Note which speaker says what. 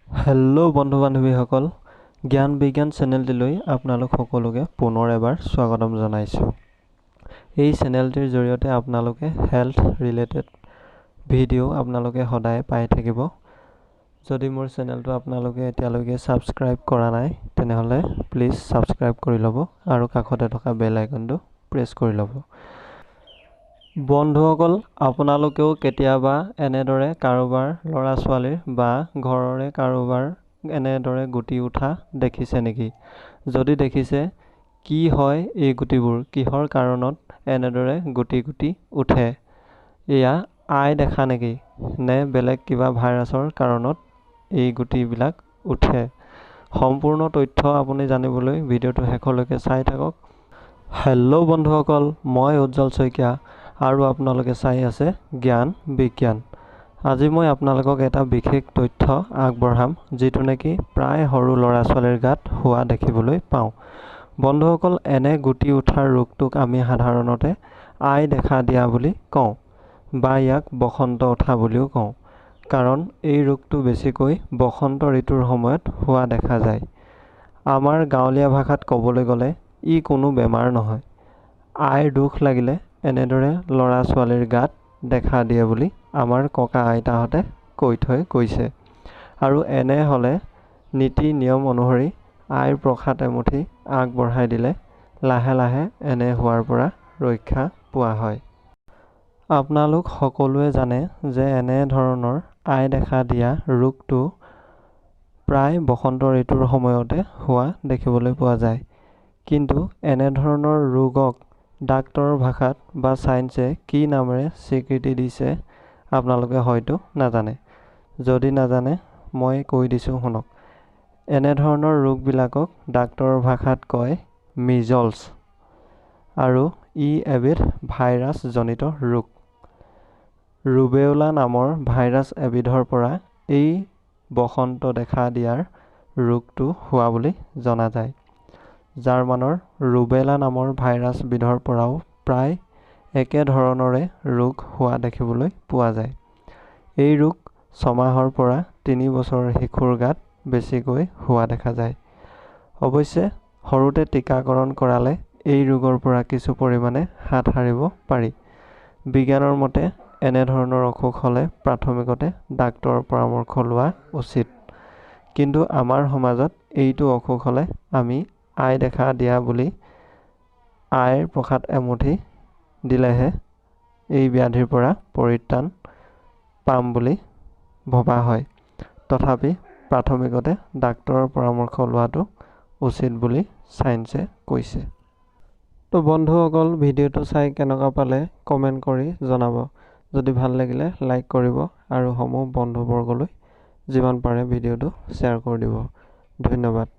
Speaker 1: Hello' বন্ধু বান্ধৱীসকল, জ্ঞান বিজ্ঞান চেনেলটিলৈ আপোনালোক সকলোকে পুনৰ এবাৰ স্বাগতম জনাইছোঁ। এই চেনেলটিৰ জৰিয়তে আপোনালোকে হেল্থ ৰিলেটেড ভিডিঅ' আপোনালোকে সদায় পাই থাকিব। যদি মোৰ চেনেলটো আপোনালোকে এতিয়ালৈকে ছাবস্ক্ৰাইব কৰা নাই তেনেহ'লে প্লিজ ছাবস্ক্ৰাইব কৰি ল'ব আৰু কাষতে থকা বেল আইকনটো প্ৰেছ কৰি ল'ব। বন্ধুসকল, আপোনালোকেও কেতিয়াবা এনেদৰে কাৰোবাৰ ল'ৰা ছোৱালীৰ বা ঘৰৰে কাৰোবাৰ এনেদৰে গুটি উঠা দেখিছে নেকি? যদি দেখিছে, কি হয় এই গুটিবোৰ, কিহৰ কাৰণত এনেদৰে গুটি গুটি উঠে? এয়া আই দেখা নেকি, নে বেলেগ কিবা ভাইৰাছৰ কাৰণত এই গুটিবিলাক উঠে? সম্পূৰ্ণ তথ্য আপুনি জানিবলৈ ভিডিঅ'টো শেষলৈকে চাই থাকক। হেল্ল' বন্ধুসকল, মই উজ্জ্বল শইকীয়া আৰু আপোনালোকে চাই আছে জ্ঞান বিজ্ঞান। আজি মই আপোনালোকক এটা বিশেষ তথ্য আগবঢ়াম, যিটো নেকি প্ৰায় সৰু ল'ৰা ছোৱালীৰ গাত হোৱা দেখিবলৈ পাওঁ। বন্ধুসকল, এনে গুটি উঠাৰ ৰোগটোক আমি সাধাৰণতে আই দেখা দিয়া বুলি কওঁ বা ইয়াক বসন্ত উঠা বুলিও কওঁ, কাৰণ এই ৰোগটো বেছিকৈ বসন্ত ঋতুৰ সময়ত হোৱা দেখা যায়। আমাৰ গাঁৱলীয়া ভাষাত ক'বলৈ গ'লে ই কোনো বেমাৰ নহয়। আইৰ দুখ লাগিলে এনেদৰে ল'ৰা ছোৱালীৰ গাত দেখা দিয়ে বুলি আমাৰ ককা আইতাহঁতে কৈ থৈ গৈছে। আৰু এনে হ'লে নীতি নিয়ম অনুসৰি আইৰ প্ৰসাদ এমুঠি আগবঢ়াই দিলে লাহে লাহে এনে হোৱাৰ পৰা ৰক্ষা পোৱা হয়। আপোনালোক সকলোৱে জানে যে এনে ধৰণৰ আই দেখা দিয়া ৰোগটো প্ৰায় বসন্ত ঋতুৰ সময়তে হোৱা দেখিবলৈ পোৱা যায়। কিন্তু এনেধৰণৰ ৰোগক ডাক্তৰৰ ভাষাত বা ছায়েন্সে কি নামেৰে স্বীকৃতি দিছে আপোনালোকে হয়তো নাজানে। যদি নাজানে মই কৈ দিছোঁ শুনক। এনেধৰণৰ ৰোগবিলাকক ডাক্তৰৰ ভাষাত কয় মিজলছ, আৰু ই এবিধ ভাইৰাছজনিত ৰোগ। ৰুবেওলা নামৰ ভাইৰাছ এবিধৰ পৰা এই বসন্ত দেখা দিয়াৰ ৰোগটো হোৱা বুলি জনা যায়। জাৰ্মানৰ ৰুবেলা নামৰ ভাইৰাছবিধৰ পৰাও প্ৰায় একে ধৰণৰে ৰোগ হোৱা দেখিবলৈ পোৱা যায়। এই ৰোগ 6 মাহৰ পৰা 3 বছৰৰ শিশুৰ গাত বেছিকৈ হোৱা দেখা যায়। অৱশ্যে সৰুতে টীকাকৰণ কৰালে এই ৰোগৰ পৰা কিছু পৰিমাণে হাত সাৰিব পাৰি। বিজ্ঞানৰ মতে এনেধৰণৰ অসুখ হ'লে প্ৰাথমিকতে ডাক্তৰৰ পৰামৰ্শ লোৱা উচিত। কিন্তু আমাৰ সমাজত এইটো অসুখ হ'লে আমি আই দেখা দিয়া বুলি আইৰ প্ৰসাদ এমুঠি দিলেহে এই ব্যাধিৰ পৰা পৰিত্ৰাণ পাম বুলি ভবা হয়। তথাপি প্ৰাথমিকতে ডাক্তৰৰ পৰামৰ্শ লোৱাটো উচিত বুলি ছায়েন্সে কৈছে। তো বন্ধুসকল, ভিডিঅ'টো চাই কেনেকুৱা পালে কমেণ্ট কৰি জনাব। যদি ভাল লাগিলে লাইক কৰিব আৰু সমূহ বন্ধুবৰ্গলৈ যিমান পাৰে ভিডিঅ'টো শ্বেয়াৰ কৰি দিব। ধন্যবাদ।